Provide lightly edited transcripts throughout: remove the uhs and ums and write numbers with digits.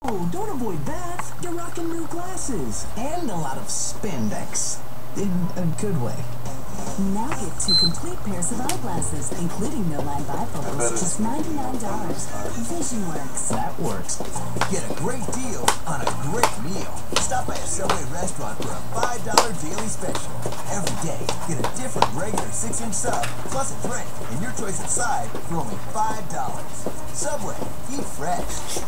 Oh, don't avoid that. You're rocking new glasses and a lot of spandex. In a good way. Now get 2 complete pairs of eyeglasses, including no-line bifocals, just $99. VisionWorks. That works. Get a great deal on a great meal. Stop by a Subway restaurant for a $5 daily special. Every day, get a different regular 6-inch sub, plus a drink, and your choice of side for only $5. Subway, eat fresh.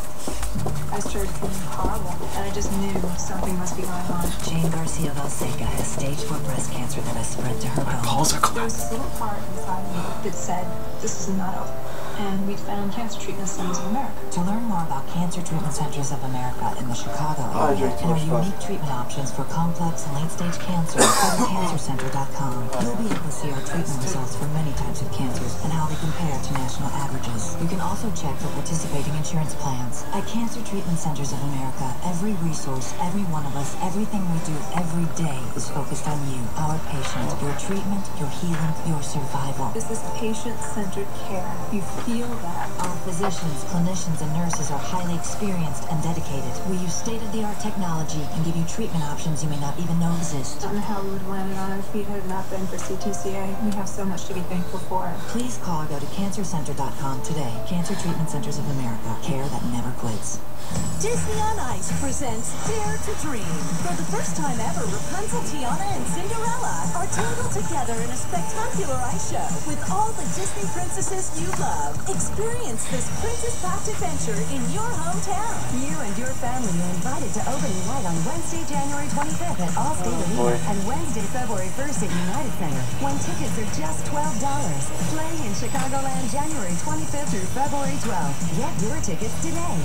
I started feeling horrible, and I just knew something must be going on. Jane Garcia Valsega has stage 4 breast cancer that has spread to her bones. There was this little part inside of me that said, this is not over. And we found Cancer Treatment Centers of America. To learn more about Cancer Treatment Centers of America in the Chicago area and our unique treatment options for complex and late-stage cancer, go to cancercenter.com. You'll be able to see our treatment results for many types of cancers and how they compare to national averages. You can also check for participating insurance plans. At Cancer Treatment Centers of America, every resource, every one of us, everything we do every day is focused on you, our patient, your treatment, your healing, your survival. This is patient-centered care. You feel that. Our physicians, clinicians, and nurses are highly experienced and dedicated. We use state-of-the-art technology and give you treatment options you may not even know exist. I don't know how we would have landed on our feet had it not been for CTCA. We have so much to be thankful for. Please call or go to cancercenter.com today. Cancer Treatment Centers of America. Care that never quits. Disney on Ice presents Dare to Dream. For the first time ever, Rapunzel, Tiana, and Cinderella are tangled together in a spectacular ice show with all the Disney princesses you love. Experience this princess-packed adventure in your hometown. You and your family are invited to opening night on Wednesday, January 25th at Allstate Arena and Wednesday, February 1st at United Center, when tickets are just $12. Play in Chicagoland January 25th through February 12th. Get your tickets today.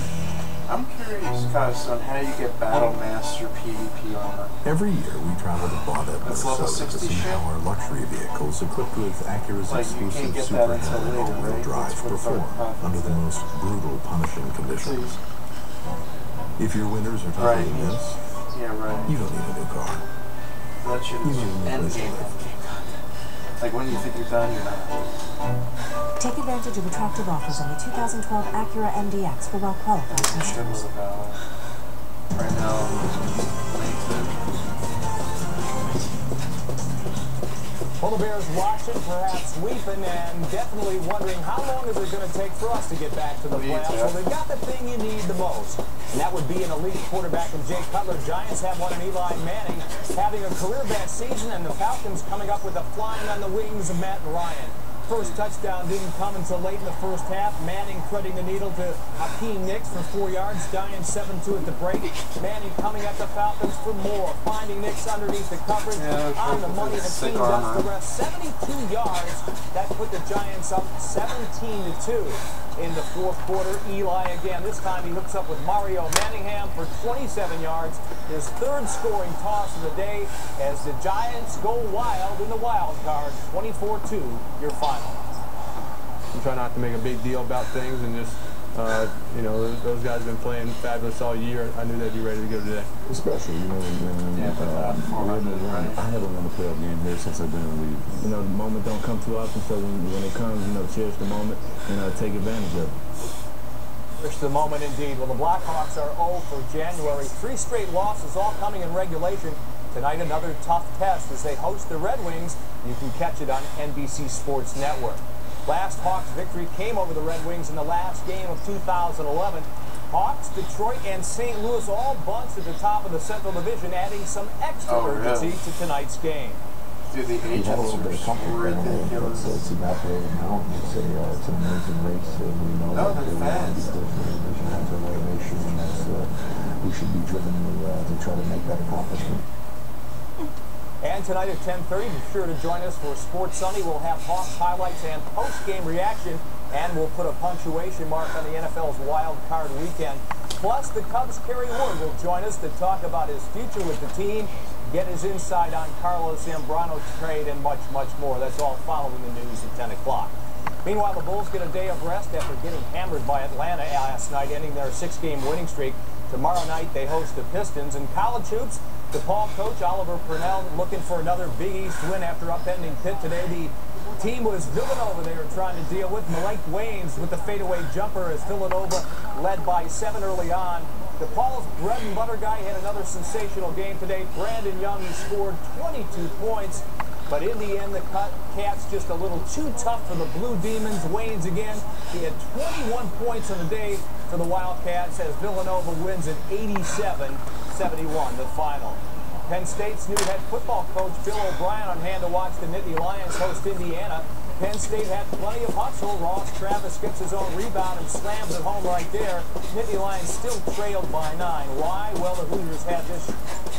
I'm curious, guys, on how you get Battle Master PvP armor. Every year, we travel to Baudette, Minnesota to see how our luxury vehicles equipped with Acura's exclusive supercharged all-wheel drive perform under the most brutal, punishing conditions. If your winters are tougher than this, you don't need a new car. That should be end game. Like when you think you're done, you're not. Take advantage of attractive offers on the 2012 Acura MDX for well-qualified customers. Right now, Well, the Bears watching, perhaps weeping, and definitely wondering how long is it going to take for us to get back to the playoffs. Well, they've got the thing you need the most, and that would be an elite quarterback in Jay Cutler. Giants have one in Eli Manning, having a career-best season, and the Falcons coming up with a flying on the wings of Matt Ryan. First touchdown didn't come until late in the first half. Manning threading the needle to Hakeem Nicks for 4 yards. Giants 7-2 at the break. Manning coming at the Falcons for more. Finding Nicks underneath the coverage. On the money, Hakeem does the rest. 72 yards. That put the Giants up 17-2 in the fourth quarter. Eli again. This time he hooks up with Mario Manningham for 27 yards. His third scoring toss of the day as the Giants go wild in the wild card. 24-2, your final. I'm trying not to make a big deal about things and just, you know, those guys have been playing fabulous all year. I knew they'd be ready to go today. Especially, you know, I haven't won a playoff game here since I've been in the league. You know, the moment don't come too often, so when it comes, you know, cherish the moment and take advantage of it. Cherish the moment indeed. Well, the Blackhawks are 0 for January. 3 straight losses, all coming in regulation. Tonight, another tough test as they host the Red Wings. You can catch it on NBC Sports Network. Last Hawks victory came over the Red Wings in the last game of 2011. Hawks, Detroit, and St. Louis all bunts at the top of the Central Division, adding some extra urgency to tonight's game. Dude, the agents a little bit of comfort ridiculous. It's evaporated now. It's an amazing race. We know that they're fans. The division has a motivation, and that's we should be driven to try to make that accomplishment. And tonight at 10:30, be sure to join us for Sports Sunday. We'll have Hawks highlights and post-game reaction, and we'll put a punctuation mark on the NFL's wild card weekend. Plus, the Cubs' Kerry Wood will join us to talk about his future with the team, get his insight on Carlos Zambrano's trade, and much, much more. That's all following the news at 10 o'clock. Meanwhile, the Bulls get a day of rest after getting hammered by Atlanta last night, ending their 6-game winning streak. Tomorrow night, they host the Pistons. In college hoops, DePaul coach Oliver Purnell looking for another Big East win after upending Pitt today. The Team was Villanova they were trying to deal with. Malik Waynes with the fadeaway jumper as Villanova led by 7 early on. DePaul's bread and butter guy had another sensational game today. Brandon Young, he scored 22 points. But in the end, the Cats just a little too tough for the Blue Demons. Waynes again, he had 21 points on the day for the Wildcats as Villanova wins at 87-71, the final. Penn State's new head football coach Bill O'Brien on hand to watch the Nittany Lions host Indiana. Penn State had plenty of hustle. Ross Travis gets his own rebound and slams it home right there. Nittany Lions still trailed by 9. Why? Well, the Hoosiers had this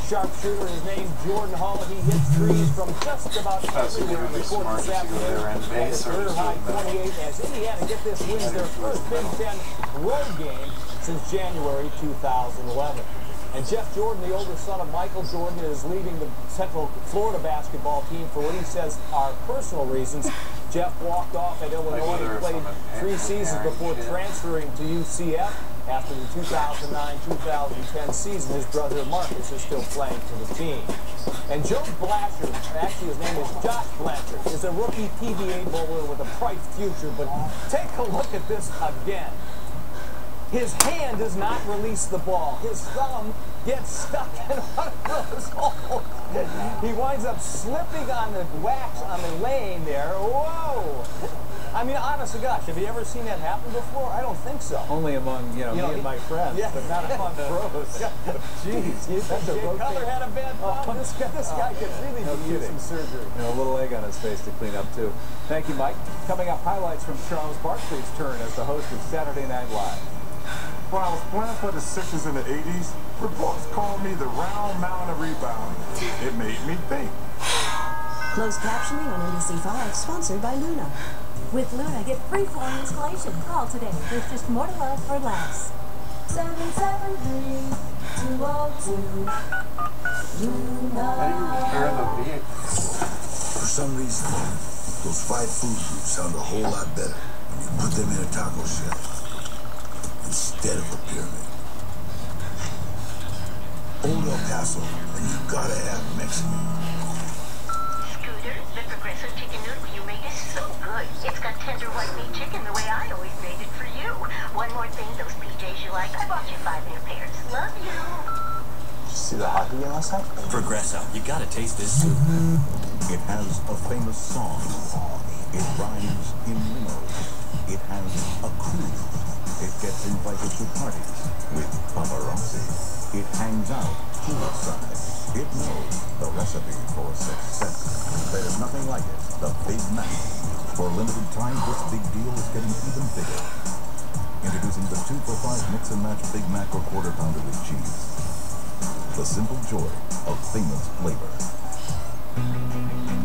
sharpshooter. His name Jordan Hall. He hits threes from just about everywhere in the court this afternoon. And a career-high 28 as Indiana, get this, wins their first Big Ten road game since January 2011. And Jeff Jordan, the older son of Michael Jordan, is leaving the Central Florida basketball team for what he says are personal reasons. Jeff walked off at Illinois and played 3 seasons before transferring to UCF. After the 2009-2010 season, his brother Marcus is still playing for the team. And Joe Blanchard, actually his name is Josh Blanchard, is a rookie PBA bowler with a bright future. But take a look at this again. His hand does not release the ball. His thumb gets stuck in one of those holes. He winds up slipping on the wax on the lane there. Whoa! I mean, honest to gosh, have you ever seen that happen before? I don't think so. Only among, me and my friends, yeah, but not among pros. Jeez, you think Jay Cutler had a bad thumb? This guy could really use some surgery. A little egg on his face to clean up, too. Thank you, Mike. Coming up, highlights from Charles Barkley's turn as the host of Saturday Night Live. When I was playing for the Sixers in the 80s, reports called me the round mound of rebound. It made me think. Closed captioning on NBC5, sponsored by Luna. With Luna, get free-flowing installation. Call today. There's just more to love for less. 773-202. Luna. How do you repair the vehicle? For some reason, those 5 food groups sound a whole lot better when you put them in a taco shell instead of a pyramid. Old El Paso, and you gotta have Mexican. Scooter, the progressive chicken noodle you made is so good. It's got tender white meat chicken the way I always made it for you. One more thing, those PJs you like, I bought you 5 new pairs. Love you. Did you see the hockey game last night? Progresso, you gotta taste this soup. It has a famous song. It rhymes in limos. It has a cruise. It gets invited to parties with paparazzi. It hangs out poolside. It knows the recipe for success. There's nothing like it. The Big Mac. For a limited time, this big deal is getting even bigger. Introducing the 2 for $5 mix and match Big Mac or quarter pounder with cheese. The simple joy of famous flavor.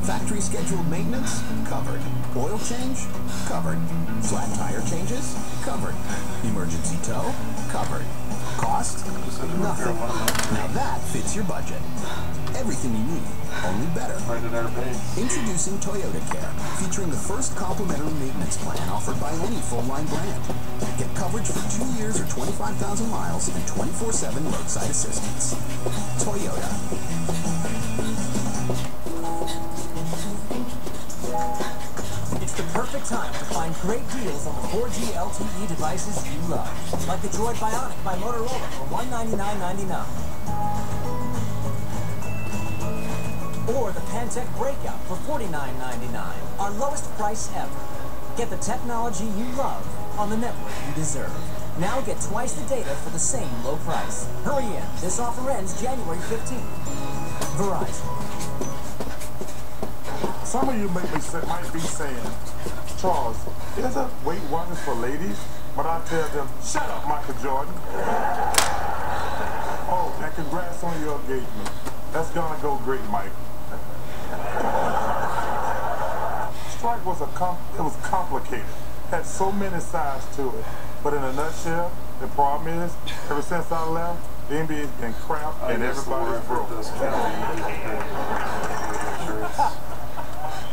Factory scheduled maintenance? Covered. Oil change? Covered. Flat tire changes? Covered. Emergency tow? Covered. Cost? Nothing. Now that fits your budget. Everything you need, only better. Introducing Toyota Care, featuring the first complimentary maintenance plan offered by any full-line brand. Get coverage for 2 years or 25,000 miles and 24/7 roadside assistance. Toyota. It's the perfect time to find great deals on the 4G LTE devices you love. Like the Droid Bionic by Motorola for $199.99. Or the Pantech Breakout for $49.99. Our lowest price ever. Get the technology you love on the network you deserve. Now get twice the data for the same low price. Hurry in. This offer ends January 15th. Verizon. Some of you might be saying, Charles, isn't Weight Watchers for ladies? But I tell them, shut up, Michael Jordan. Oh, and congrats on your engagement. That's gonna go great, Mike. Strike was complicated. Had so many sides to it. But in a nutshell, the problem is, ever since I left, the NBA's been crap and everybody's broke.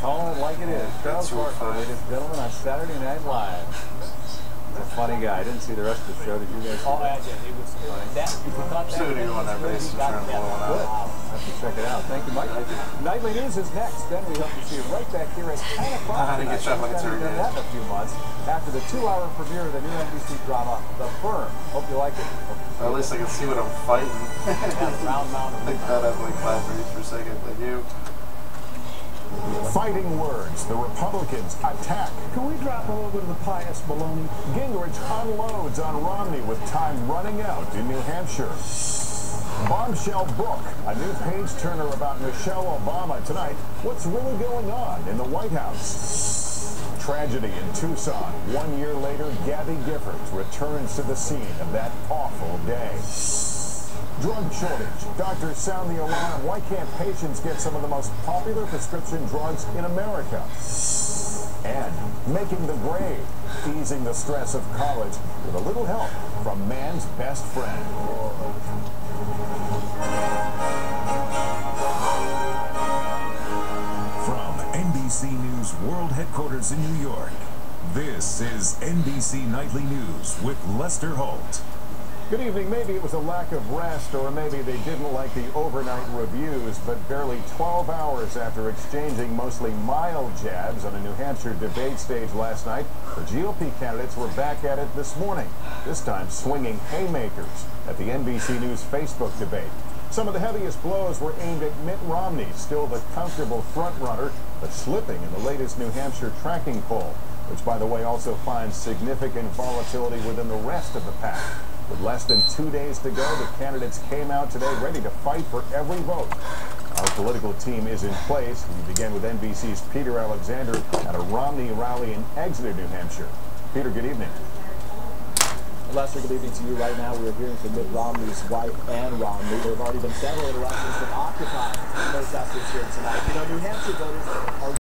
Calling it like it is. Charles Barkley, ladies and gentlemen, on Saturday Night Live. He's a funny guy. I didn't see the rest of the show. Did you guys see I did. It was that. If you thought that was on that base and trying to blow it out. have to check it out. Thank you, Mike. Nightly News is next. Then we hope to see you right back here at 10 o'clock tonight. We've done that in a few months. After the 2-hour premiere of the new NBC drama, The Firm. Hope you like it. At least I can see what I'm fighting. Round mound of like that, I'm like 5 frames per second, like you. Fighting words. The Republicans attack. Can we drop a little bit of the pious baloney? Gingrich unloads on Romney with time running out in New Hampshire. Bombshell book. A new page-turner about Michelle Obama tonight. What's really going on in the White House? Tragedy in Tucson. 1 year later, Gabby Giffords returns to the scene of that awful day. Drug shortage. Doctors sound the alarm. Why can't patients get some of the most popular prescription drugs in America? And making the grade. Easing the stress of college with a little help from man's best friend. From NBC News World Headquarters in New York, this is NBC Nightly News with Lester Holt. Good evening. Maybe it was a lack of rest, or maybe they didn't like the overnight reviews, but barely 12 hours after exchanging mostly mild jabs on a New Hampshire debate stage last night, the GOP candidates were back at it this morning, this time swinging haymakers at the NBC News Facebook debate. Some of the heaviest blows were aimed at Mitt Romney, still the comfortable frontrunner, but slipping in the latest New Hampshire tracking poll, which, by the way, also finds significant volatility within the rest of the pack. With less than 2 days to go, the candidates came out today ready to fight for every vote. Our political team is in place. We begin with NBC's Peter Alexander at a Romney rally in Exeter, New Hampshire. Peter, good evening. Lester, good evening to you. Right now, we are hearing from Mitt Romney's wife, Ann Romney. There have already been several interruptions from Occupy protesters here tonight. You know, New Hampshire voters are